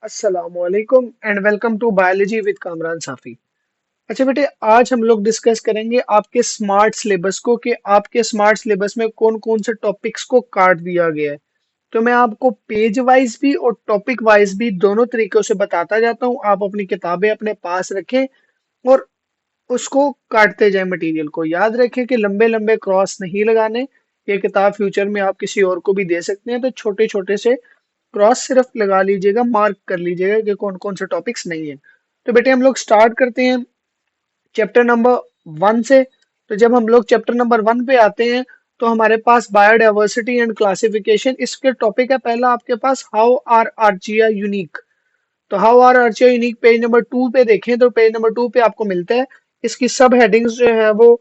अस्सलामुअलैकुम and welcome to biology with Kamran Safi. अच्छा बेटे, आज हम लोग डिस्कस करेंगे आपके स्मार्ट सिलेबस को कि आपके स्मार्ट सिलेबस में कौन कौन से टॉपिक्स को काट दिया गया है। तो मैं आपको पेज वाइज भी और टॉपिक वाइज भी दोनों तरीकों से बताता जाता हूँ। आप अपनी किताबें अपने पास रखें और उसको काटते जाए। मटेरियल को याद रखें कि लंबे लंबे क्रॉस नहीं लगाने। ये किताब फ्यूचर में आप किसी और को भी दे सकते हैं, तो छोटे छोटे से क्रॉस सिर्फ लगा लीजिएगा, मार्क कर लीजिएगा कि कौन कौन से टॉपिक्स नहीं है। तो बेटे हम लोग स्टार्ट करते हैं चैप्टर नंबर 1 से। तो जब हम लोग चैप्टर नंबर 1 पे आते हैं तो हमारे पास बायोडाइवर्सिटी एंड क्लासिफिकेशन इसके टॉपिक है। पहला आपके पास हाउ आर आर्चिया यूनिक। तो how are archaea unique page number 2 पे देखें तो पेज नंबर 2 पे आपको मिलता है। इसकी सब हेडिंग्स जो है वो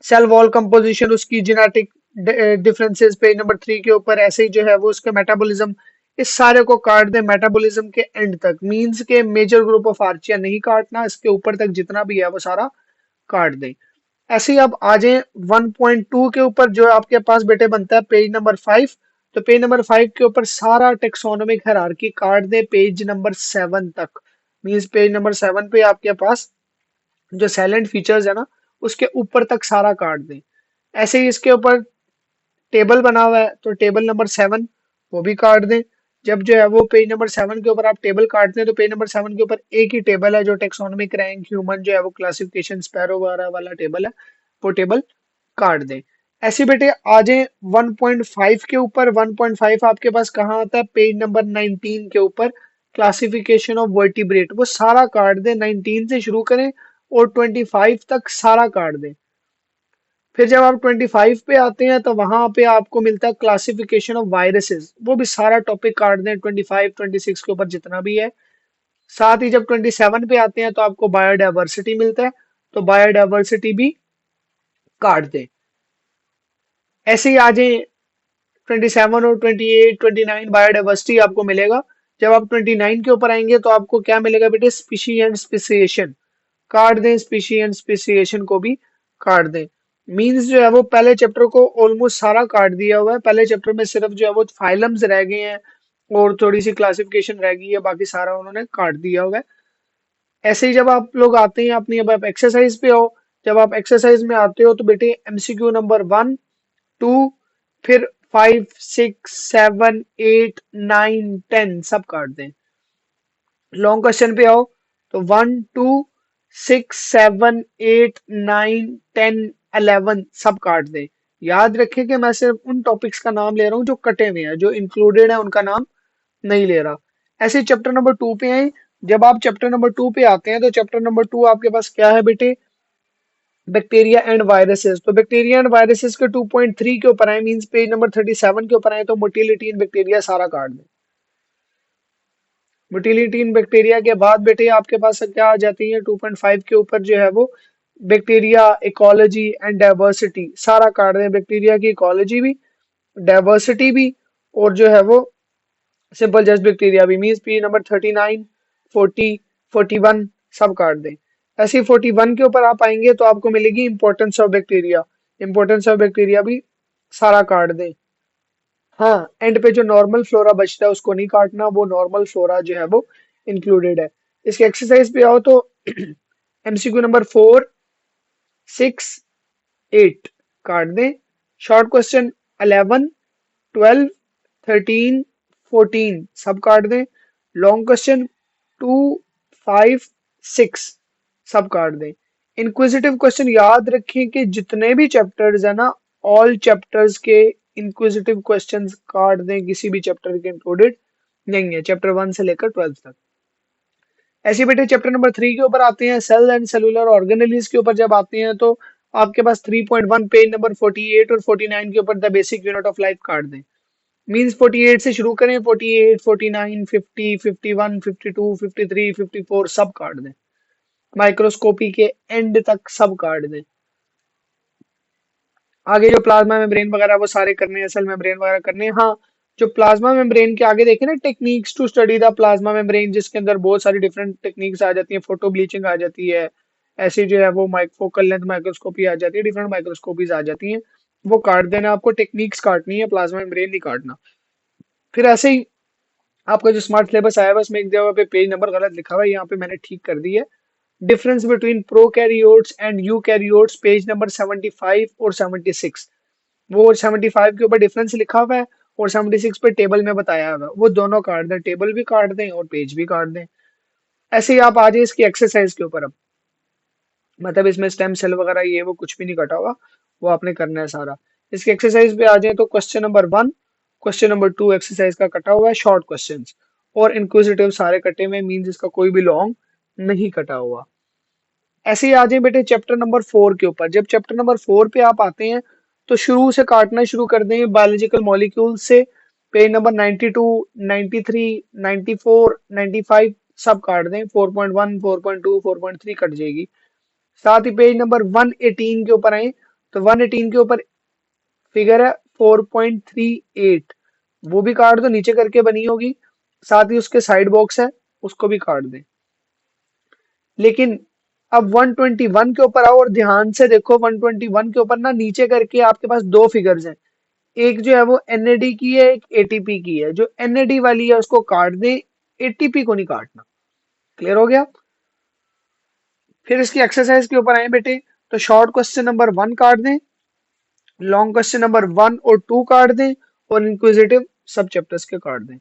सेल वॉल कंपोजिशन, उसकी जेनेटिक डिफरेंसेस पेज नंबर 3 के ऊपर, ऐसे ही जो है वो उसका मेटाबॉलिज्म। इस सारे को काट दे मेटाबॉलिज्म के एंड तक, मींस के मेजर ग्रुप ऑफ आर्चिया नहीं काटना, इसके ऊपर तक जितना भी है वो सारा काट दें। ऐसे ही अब आ जाए 1.2 के ऊपर, जो आपके पास बेटे बनता है पेज नंबर 5। तो पेज नंबर 5 के ऊपर सारा टेक्सोनोमिक हायरार्की काट दे पेज नंबर 7 तक। मींस पेज नंबर 7 पे आपके पास जो साइलेंट फीचर्स है ना, उसके ऊपर तक सारा काट दें। ऐसे ही इसके ऊपर टेबल बना हुआ है, तो टेबल नंबर 7 वो भी काट दें। जब जो है वो पेज नंबर 7 के ऊपर आप टेबल काटते हैं तो पेज नंबर 7 के ऊपर एक ही टेबल है जो टेक्सोनोमिक रैंक ह्यूमन जो है वो क्लासिफिकेशन स्पैरो वगैरह वाला टेबल है, वो टेबल काट दें। ऐसे बेटे आ जाए 1.5 के ऊपर। 1.5 आपके पास कहाँ आता है? पेज नंबर 19 के ऊपर, क्लासिफिकेशन ऑफ वर्टिब्रेट, वो सारा काट दें। 19 से शुरू करें और 25 तक सारा काट दें। फिर जब आप 25 पे आते हैं तो वहां पे आपको मिलता है क्लासिफिकेशन ऑफ वायरसेस, वो भी सारा टॉपिक काट दें 25 26 के ऊपर जितना भी है। साथ ही जब 27 पे आते हैं तो आपको बायोडाइवर्सिटी मिलता है, तो बायोडाइवर्सिटी भी काट दें। ऐसे ही आ जाए 27 और 28 29, बायोडाइवर्सिटी आपको मिलेगा। जब आप 29 के ऊपर आएंगे तो आपको क्या मिलेगा बेटे? स्पीशी एंड स्पेसिएशन, काट दें। स्पीशी एंड स्पेसिएशन को भी काट दें। मीन्स जो है वो पहले चैप्टर को ऑलमोस्ट सारा काट दिया हुआ है। पहले चैप्टर में सिर्फ जो है वो फाइलम्स रह गए हैं और थोड़ी सी क्लासिफिकेशन रह गई है, बाकी सारा उन्होंने काट दिया हुआ है। ऐसे ही जब आप लोग आते हैं अपनी, अब आप एक्सरसाइज पे हो। जब आप एक्सरसाइज में आते हो तो बेटे एमसीक्यू नंबर 1 2 फिर 5 6 7 8 9 10 सब काट दें। लॉन्ग क्वेश्चन पे आओ तो 1 2 6 7 8 9 10 11 सब काट दे। याद रखें कि मैं सिर्फ उन टॉपिक्स का नाम ले रहा हूँ जो कटे हुए हैं, जो इंक्लूडेड है उनका नाम नहीं ले रहा। ऐसे चैप्टर नंबर 2 पे आए। जब आप चैप्टर नंबर 2 पे आते हैं तो चैप्टर नंबर 2 आपके पास क्या है बेटे? Bacteria and viruses. तो बैक्टीरिया एंड वायरसेस के 2.3 के ऊपर आए, मींस पेज नंबर 37 के ऊपर आए तो मोटिलिटी इन बैक्टीरिया सारा काट दे। मोटिलिटी इन बैक्टीरिया के बाद बेटे आपके पास क्या आ जाती है? 2.5 के ऊपर जो है वो बैक्टीरिया इकोलॉजी एंड डाइवर्सिटी, सारा काट दें। बैक्टीरिया की इकोलॉजी भी, डाइवर्सिटी भी, और जो है वो सिंपल जस्ट बैक्टीरिया भी। मीन्स पी नंबर 39 40 41 सब काट दें। ऐसे ही 41 के ऊपर आप आएंगे तो आपको मिलेगी importance of bacteria. Importance of bacteria भी सारा काट दें। हाँ, एंड पे जो नॉर्मल फ्लोरा बचता है उसको नहीं काटना, वो नॉर्मल फ्लोरा जो है वो इंक्लूडेड है। इसके एक्सरसाइज पे आओ तो एमसीक्यू नंबर 4 6 8 काट दें। शॉर्ट क्वेश्चन 11 12 13 14 सब काट दें। लॉन्ग क्वेश्चन 2 5 6 सब काट दें। इंक्विजिटिव क्वेश्चन याद रखें कि जितने भी चैप्टर्स है ना, ऑल चैप्टर्स के इंक्विजिटिव क्वेश्चंस काट दें, किसी भी चैप्टर के इंक्लूडेड नहीं है, चैप्टर 1 से लेकर 12 तक। ऐसे बेटे चैप्टर नंबर 3 के ऊपर आते हैं, सेल एंड सेलुलर ऑर्गेनेलिज के ऊपर जब आते हैं तो आपके पास 3.1 पेज नंबर 48 और 49 के ऊपर the basic unit of life काट दें। मींस 48 से शुरू करें, 48 49 50 51 52 53 54 सब काट दें। माइक्रोस्कोपी के एंड तक सब काट दें। आगे जो प्लाज्मा मेम्ब्रेन वगैरह वो सारे करने हैं, सेल मेम्ब्रेन वगैरह करने हैं। हाँ, जो प्लाज्मा मेम्ब्रेन के आगे देखें ना, techniques to study the plasma membrane, जिसके अंदर बहुत सारी डिफरेंट टेक्निक्स आ जाती हैं, फोटो ब्लीचिंग आ जाती है, ऐसी जो है वो फोकल लेंथ माइक्रोस्कोपी आ जाती है, डिफरेंट माइक्रोस्कोपीज आ जाती हैं, वो काट देना। आपको टेक्निक्स काटनी है, प्लाज्मा मेम्ब्रेन नहीं काटना। फिर ऐसे ही आपका जो स्मार्ट सिलेबस आया हुआ उसमें एक जगह पे पेज नंबर गलत लिखा हुआ है, यहाँ पे मैंने ठीक कर दी है। Difference between prokaryotes and eukaryotes, page number 75 और 76। वो 75 के ऊपर डिफरेंस लिखा हुआ है और 76 पे टेबल में बताया हुआ है, वो दोनों काट दें, टेबल भी काट दें और पेज भी काट दें। ऐसे ही आप आ जाए इसकी एक्सरसाइज के ऊपर। अब मतलब इसमें स्टेम सेल वगैरह ये वो कुछ भी नहीं कटा हुआ, वो आपने करना है सारा। इसकी एक्सरसाइज पे आ जाए तो question number 1, question number 2 exercise का कटा हुआ है शॉर्ट क्वेश्चंस, और इंक्विजिटिव सारे कटे हुए, मींस इसका कोई भी लॉन्ग नहीं कटा हुआ। ऐसे ही आ जाए बेटे चैप्टर नंबर 4 के ऊपर। जब चैप्टर नंबर 4 पे आप आते हैं तो शुरू से काटना शुरू कर देंगे बायोलॉजिकल मॉलिक्यूल से। पेज नंबर 92, 93, 94, 95 सब काट दें। 4.1, 4.2, 4.3 कट जाएगी। साथ ही पेज नंबर 118 के ऊपर आए तो 118 के ऊपर फिगर है 4.38, वो भी काट दो, नीचे करके बनी होगी। साथ ही उसके साइड बॉक्स है, उसको भी काट दें। लेकिन अब 121 के ऊपर आओ और ध्यान से देखो। 121 के ऊपर ना नीचे करके आपके पास दो फिगर्स हैं, एक जो है वो एनएडी की है, एक एटीपी की है। जो एनएडी वाली है उसको काट दें, एटीपी को नहीं काटना। क्लियर हो गया? फिर इसकी एक्सरसाइज के ऊपर आए बेटे तो शॉर्ट क्वेश्चन नंबर 1 काट दें, लॉन्ग क्वेश्चन नंबर 1 और 2 काट दें, और इंक्विजिटिव सब चैप्टर्स के काट दें।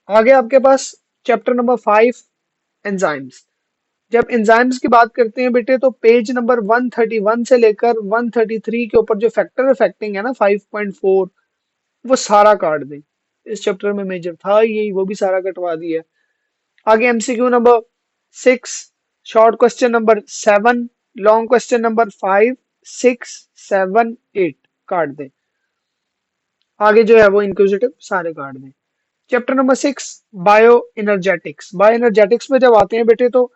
आगे आपके पास चैप्टर नंबर 5, एंजाइम्स। जब एंजाइम्स की बात करते हैं बेटे तो पेज नंबर 131 से लेकर 133 के ऊपर जो फैक्टर अफेक्टिंग है ना 5.4, वो सारा काट दें। इस चैप्टर में मेजर था यही, वो भी सारा कटवा दिया। आगे MCQ number 6, short question number 7, long question number 5, 6, 7, 8 काट दें। आगे जो है वो इंक्विजिटिव सारे काट दें। Chapter number 6, bio energetics. Bio energetics में जब आते हैं बेटे तो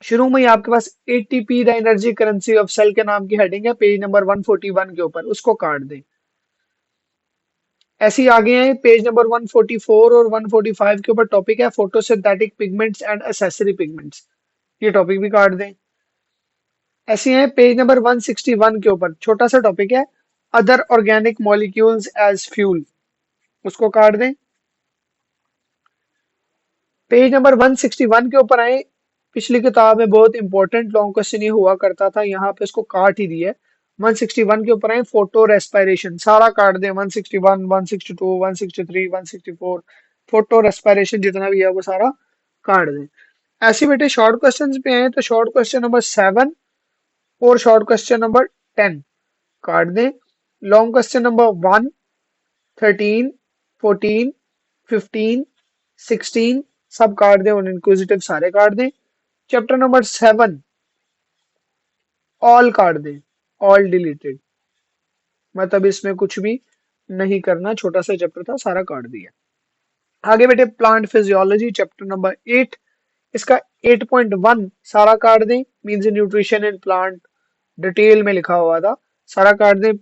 शुरू में ही आपके पास ATP the energy currency of cell के नाम की हेडिंग है, पेज नंबर 141 के ऊपर, उसको काट दें। ऐसे ही आगे हैं पेज नंबर 144 और 145 के ऊपर टॉपिक है photosynthetic pigments and accessory pigments, ये टॉपिक भी काट दें। ऐसे हैं पेज नंबर 161 के ऊपर छोटा सा टॉपिक है other organic molecules as fuel, उसको काट दें। पेज नंबर 161 के ऊपर आए, पिछली किताब में बहुत इंपॉर्टेंट लॉन्ग क्वेश्चन ये हुआ करता था, यहाँ पे इसको काट ही दिया है। 161 के ऊपर आए फोटो रेस्पिरेशन, सारा काट दें। 161, 162, 163, 164, फोटो रेस्पिरेशन जितना भी है वो सारा काट दें। ऐसे बेटे शॉर्ट क्वेश्चन पे आए तो शॉर्ट क्वेश्चन नंबर 7 और शॉर्ट क्वेश्चन नंबर 10 काट दें। लॉन्ग क्वेश्चन नंबर 1, 13, 14, 15, 16 सब काट दें और इंक्विजिटिव सारे काट दें। चैप्टर नंबर 7 ऑल काट दें, ऑल डिलीटेड, मतलब इसमें कुछ भी नहीं करना, छोटा सा चैप्टर था सारा काट दिया। आगे बेटे प्लांट फिजियोलॉजी चैप्टर नंबर 8, इसका 8.1 सारा काट दें, means nutrition in plant, detail में लिखा हुआ था, सारा काट दें।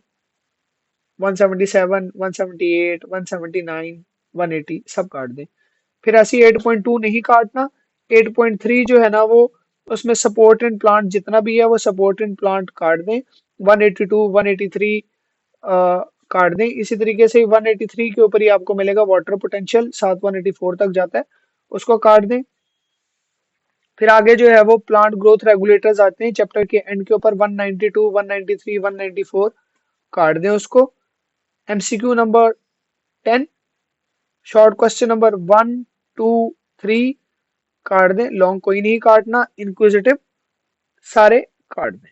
177, 178, 179, 180 सब काट दें। फिर ऐसी 8.2 नहीं काटना। 8.3 जो है ना वो उसमें सपोर्ट इन प्लांट जितना भी है वो सपोर्ट इन प्लांट काट दें। 182, 183 काट दें। इसी तरीके से 183 के ऊपर ही आपको मिलेगा वाटर पोटेंशियल, साथ 184 तक जाता है, उसको काट दें। फिर आगे जो है वो प्लांट ग्रोथ रेगुलेटर्स आते हैं चैप्टर के एंड के ऊपर, 192, 193, 194 काट दें उसको। MCQ number 10, short question number 1, 2, 3 काट दें, लॉन्ग कोई नहीं काटना। इंक्विजिटिव सारे काट दें।